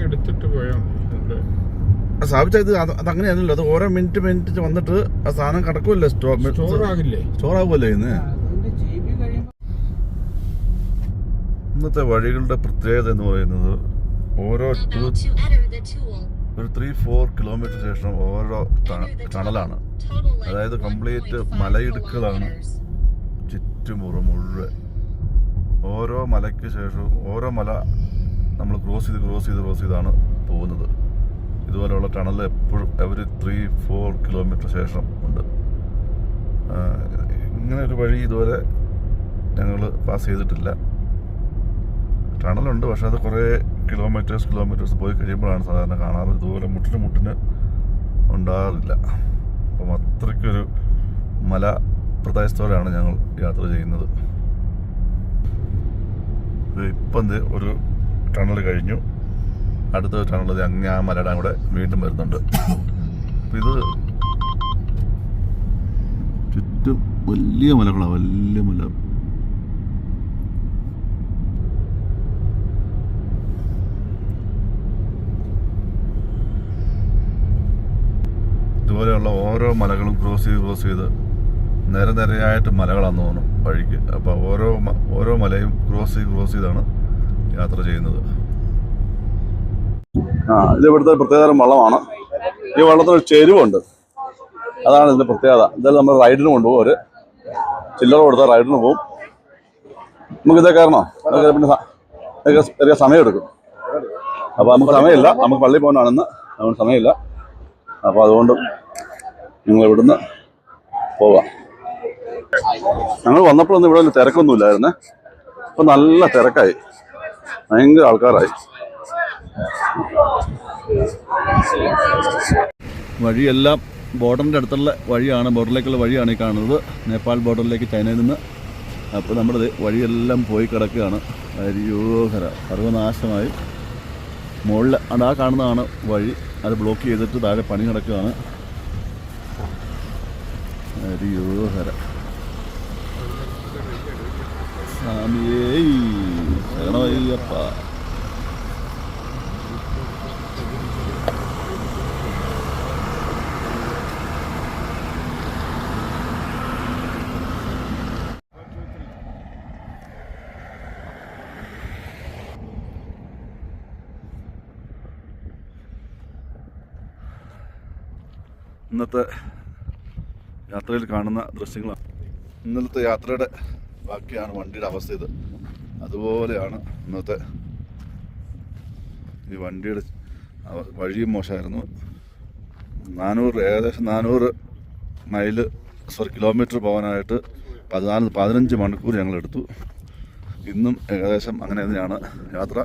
എടുത്തിട്ട് പോയാൽ സ്ഥാപിച്ച ഇത് അതങ്ങനെയാണല്ലോ. അത് ഓരോ മിനിറ്റ് വന്നിട്ട് ആ സാധനം കിടക്കുമല്ലോ, സ്റ്റോർ ആകുമല്ലോ ഇന്ന്. ഇന്നത്തെ വഴികളുടെ പ്രത്യേകത എന്ന് പറയുന്നത് ഓരോ ഒരു 3-4 കിലോമീറ്റർ ശേഷം ഓരോ ടണലാണ്. അതായത് കംപ്ലീറ്റ് മലയിടുക്കുകളാണ് ചുറ്റുമുറ മുഴുവൻ. ഓരോ മലയ്ക്ക് ശേഷം ഓരോ മല നമ്മൾ ക്രോസ് ചെയ്താണ് പോകുന്നത്. ഇതുപോലെയുള്ള ടണൽ എപ്പോഴും എവറി 3-4 കിലോമീറ്റർ ശേഷം ഉണ്ട്. ഇങ്ങനെ ഒരു വഴി ഇതുവരെ ഞങ്ങൾ പാസ് ചെയ്തിട്ടില്ല. ടണലുണ്ട്, പക്ഷെ അത് കുറേ കിലോമീറ്റേഴ്സ് പോയി കഴിയുമ്പോഴാണ് സാധാരണ കാണാറ്. ഇതുപോലെ മുട്ടിന് ഉണ്ടാകാറില്ല. അപ്പം അത്രയ്ക്കൊരു മല പ്രദേശത്തോടെയാണ് ഞങ്ങൾ യാത്ര ചെയ്യുന്നത്. ഇപ്പം ഒരു ടണൽ കഴിഞ്ഞു, അടുത്ത ടണൽ അങ്ങ് ആ മലയുടെ കൂടെ വീണ്ടും വരുന്നുണ്ട്. അപ്പം ഇത് ചുറ്റും വലിയ മലകളാണ്, വലിയ മല. ഇതുപോലെയുള്ള ഓരോ മലകളും ക്രോസ് ചെയ്ത് നിരയായിട്ട് മലകളാന്ന് തോന്നുന്നു വഴിക്ക്. അപ്പോൾ ഓരോ മലയും ക്രോസ് ചെയ്താണ് യാത്ര ചെയ്യുന്നത്. ഇത് ഇവിടുത്തെ പ്രത്യേകതരം വള്ളമാണ്. ഈ വള്ളത്തിന് ചെരുവുണ്ട്, അതാണ് ഇതിന്റെ പ്രത്യേകത. എന്തായാലും നമ്മൾ റൈഡിന് കൊണ്ടുപോകും, ഒരു ചില്ലറ കൊടുത്താൽ റൈഡിന് പോകും. നമുക്കിതേ കയറണോ? പിന്നെ ചെറിയ സമയമെടുക്കും. അപ്പോൾ നമുക്ക് സമയമില്ല, നമുക്ക് പള്ളിയിൽ പോകാനാണെന്ന് അതുകൊണ്ട് സമയമില്ല. അപ്പോൾ അതുകൊണ്ട് നിങ്ങൾ ഇവിടുന്ന് പോവാം. ഞങ്ങൾ വന്നപ്പോഴൊന്നും ഇവിടെ തിരക്കൊന്നുമില്ലായിരുന്നേ. ഇപ്പം നല്ല തിരക്കായി, ഭയങ്കര ആൾക്കാരായി. വഴിയെല്ലാം ബോർഡറിൻ്റെ അടുത്തുള്ള വഴിയാണ്, ബോർഡറിലേക്കുള്ള വഴിയാണ് ഈ കാണുന്നത്, നേപ്പാൾ ബോർഡറിലേക്ക് ചൈനയിൽ നിന്ന്. അപ്പോൾ നമ്മുടെ വഴിയെല്ലാം പോയി കിടക്കുകയാണ്. അരിയോഹര സർവനാശമായി. മുകളിൽ ആ കാണുന്നതാണ് വഴി, അത് ബ്ലോക്ക് ചെയ്തിട്ട് താഴെ പണി നടക്കുകയാണ്. അരിയോഹര സ്വാമിയേ ശരണമയ്യപ്പ. ഇന്നത്തെ യാത്രയിൽ കാണുന്ന ദൃശ്യങ്ങളാണ്. ഇന്നലത്തെ യാത്രയുടെ ബാക്കിയാണ് വണ്ടിയുടെ അവസ്ഥ. ഇത് അതുപോലെയാണ് ഇന്നത്തെ ഈ വണ്ടിയുടെ വഴിയും മോശമായിരുന്നു. ഏകദേശം 400 കിലോമീറ്റർ പോകാനായിട്ട് 15 മണിക്കൂർ ഞങ്ങളെടുത്തു. ഇന്നും ഏകദേശം അങ്ങനെ തന്നെയാണ് യാത്ര.